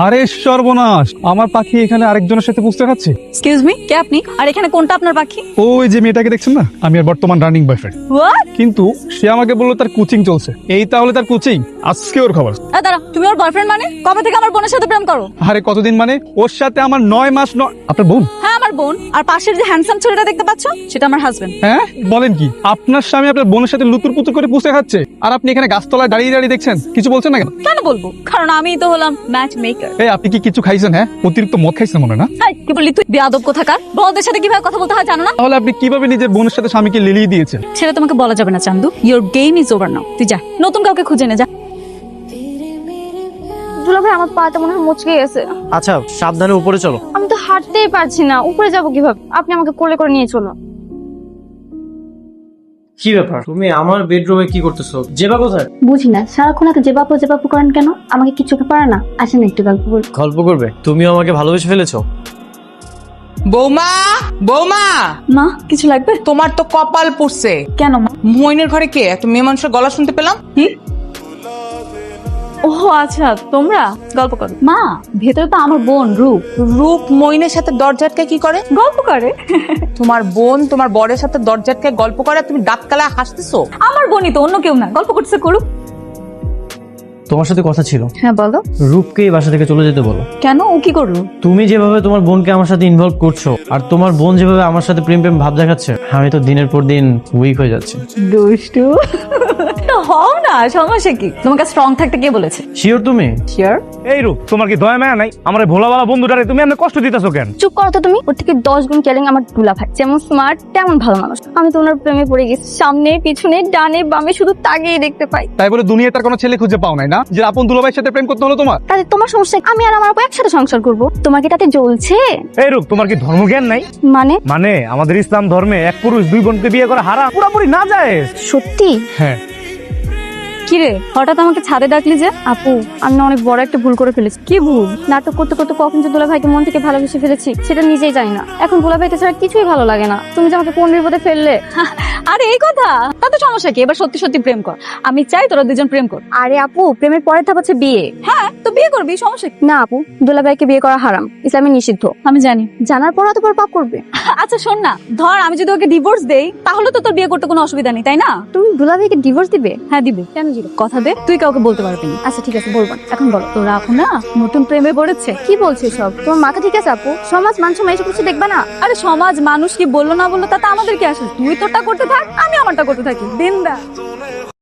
আরে সর্বনাশ, আমার পাখি এখানে আরেকজনের সাথে পুষতে খাচ্ছে। এক্সকিউজ মি, কে আপনি? আর এখানে কোনটা আপনার পাখি? ওই যে মেয়েটাকে দেখছেন না, আমি আর বর্তমান রানিং বয়ফ্রেন্ড। হোয়াট? কিন্তু সে আমাকে বললো তার কোচিং চলছে। এই তাহলে তার কোচিং, আজকে ওর খবর। দাঁড়া, তুমি ওর বয়ফ্রেন্ড মানে? কবে থেকে আমার বোনের সাথে প্রেম করো? আরে কতদিন মানে, ওর সাথে আমার 9 মাস। আপনার বোন? হ্যাঁ, আমার বোন। আর পাশের যে হ্যান্ডসাম ছেলেটা দেখতে পাচ্ছ, সেটা আমার হাজবেন্ড। হ্যাঁ বলেন কি, আপনার স্বামী আপনার বোনের সাথে লুতুর পুতুর করে পুষে খাচ্ছে, আর আপনি এখানে গাছতলায় দাঁড়িয়ে দাঁড়িয়ে দেখছেন? কিছু বলছেন না কেন? কেন বলবো? কারণ আমিই তো হলাম ম্যাচ মেকার। এই আপনি কি কিছু খাইছেন? হ্যাঁ, অতিরিক্ত মদ খাইছেন মনে হয় না? কি বললি তুই? বেয়াদব কোথাকার! বড়দের সাথে কিভাবে কথা বলতে হয় জানো না? তাহলে আপনি কিভাবে নিজের বোনের সাথে স্বামীকে লিলিয়ে দিয়েছেন? সেটা তোমাকে বলা যাবে না Chandu. Your game is over now. তুই যা, নতুন কাউকে খুঁজে নে যা। দুলা ভাই, আমার পাটা মনে হয় মুচকে গেছে। আচ্ছা, সাবধানে উপরে চলো। আমি তো হাঁটতেই পারছি না, উপরে যাব কিভাবে? আপনি আমাকে কোলে করে নিয়ে চলো। কি ব্যাপার, তুমি আমার বেডরুমে কি করতেছো? জেবা কোথায়? বুঝি না, সারাক্ষণ এত জেবাপু করেন কেন? আমাকে কি চোখে পড়ে না? আসেন একটু গল্প করি। গল্প করবে? তুমিও আমাকে ভালোবেসে ফেলেছো? বৌমা, বৌমা, মা, কিছু লাগবে? তোমার তো কপাল পড়ছে। কেন মা? মইনের ঘরে কে? এত মেয়ে মানুষের গলা শুনতে পেলাম। কি? ও আচ্ছা, তোমরা গল্প করো। মা, ভেতরে তো আমার বোন রূপ রূপ মইনের সাথে দরজাটকে কি করে? গল্প করে। তোমার বোন তোমার বরের সাথে দরজাটকে গল্প করে, আর তুমি দাঁত কালা হাসতেছো। আমার বোনই তো, অন্য কেউ না। গল্প করছে করুক। তোমার সাথে কথা ছিল। হ্যাঁ বলো। রূপকে এই বাসা থেকে চলে যেতে বলো। কেন? ও কি করলো? তুমি যেভাবে তোমার বোনকে আমার সাথে ইনভলভ করছো, আর তোমার বোন যেভাবে আমার সাথে প্রেম প্রেম ভাব দেখাচ্ছে, আমি তো দিনের পর দিন উইক হয়ে যাচ্ছি। দুষ্টু। হও না, সমস্যা কি? তোমাকে স্ট্রং থাকতে কে বলেছে? শিওর তুমি? শিওর। এই রূপ, তোমার কি দয়া মায়া নাই? আমার এই ভোলাওয়ালা বন্ধুটারে তুমি এমনি কষ্ট দিতেছো কেন? চুপ করো তো তুমি। ওর থেকে 10 গুণ কেলেং আমার দুলা ভাই। যেমন স্মার্ট তেমন ভালো মানুষ। আমি তো ওনার প্রেমে পড়ে গেছি। সামনে পিছনে ডানে বামে শুধু তাকিয়ে দেখতে পাই। তাই বলে দুনিয়ায় তার কোনো ছেলে খুঁজে পাও নাই না, যে আপন দুলাভাইয়ের সাথে প্রেম করতে হলো তোমার? তাতে তোমার সমস্যা কি? আমি আর আমার আপু একসাথে সংসার করব। তোমাকে তাতে জ্বলছে এই রূপ, তোমার কি ধর্মজ্ঞান নাই? মানে? মানে আমাদের ইসলাম ধর্মে এক পুরুষ 2 বোনকে বিয়ে করা হারাম, পুরোপুরি না যায়। সত্যি? হ্যাঁ। কি রে, হঠাৎ আমাকে ছাদে ডাকলি যে? আপু, আমি না অনেক বড় একটা ভুল করে ফেলেছি। কি ভুল? নাটক করতে করতে কখন যে দুলা ভাইকে মন থেকে ভালোবেসে ফেলেছি সেটা নিজেই জানি না। এখন দুলা ভাইকে ছাড়া কিছুই ভালো লাগে না। তুমি যে আমাকে কোন বিপদে ফেললে। আরে এই কথা, তাতে সমস্যা কি? এবার সত্যি সত্যি প্রেম কর। আমি চাই তোরা দুজন প্রেম কর। আরে আপু, প্রেমের পরের ধাপ হচ্ছে বিয়ে। হ্যাঁ, তো বিয়ে করবি, সমস্যা কি? না আপু, দুলা ভাইকে বিয়ে করা হারাম, ইসলামে নিষিদ্ধ। আমি জানি। জানার পর অতবার পাপ করবে? আচ্ছা শোন না, ধর আমি যদি ওকে ডিভোর্স দেই, তাহলে তো তোর বিয়ে করতে কোনো অসুবিধা নেই, তাই না? তুমি দুলা ভাইকে ডিভোর্স দিবে? হ্যাঁ দিবে। কেন দিবে? কথা দে, তুই কাউকে বলতে পারবি না। আচ্ছা ঠিক আছে, বলবো না। এখন বলো। তোরা আপু না নতুন প্রেমে পড়েছে। কি বলছো সব? তোমার মাথা ঠিক আছে আপু? সমাজ মান সম্মান এসব কিছু দেখবা না? আরে সমাজ মানুষ কি বললো না বললো তাতে আমাদের কি আসে? তুই তোরটা করতে থাক, আমি আমারটা করতে থাকি। দিন দা।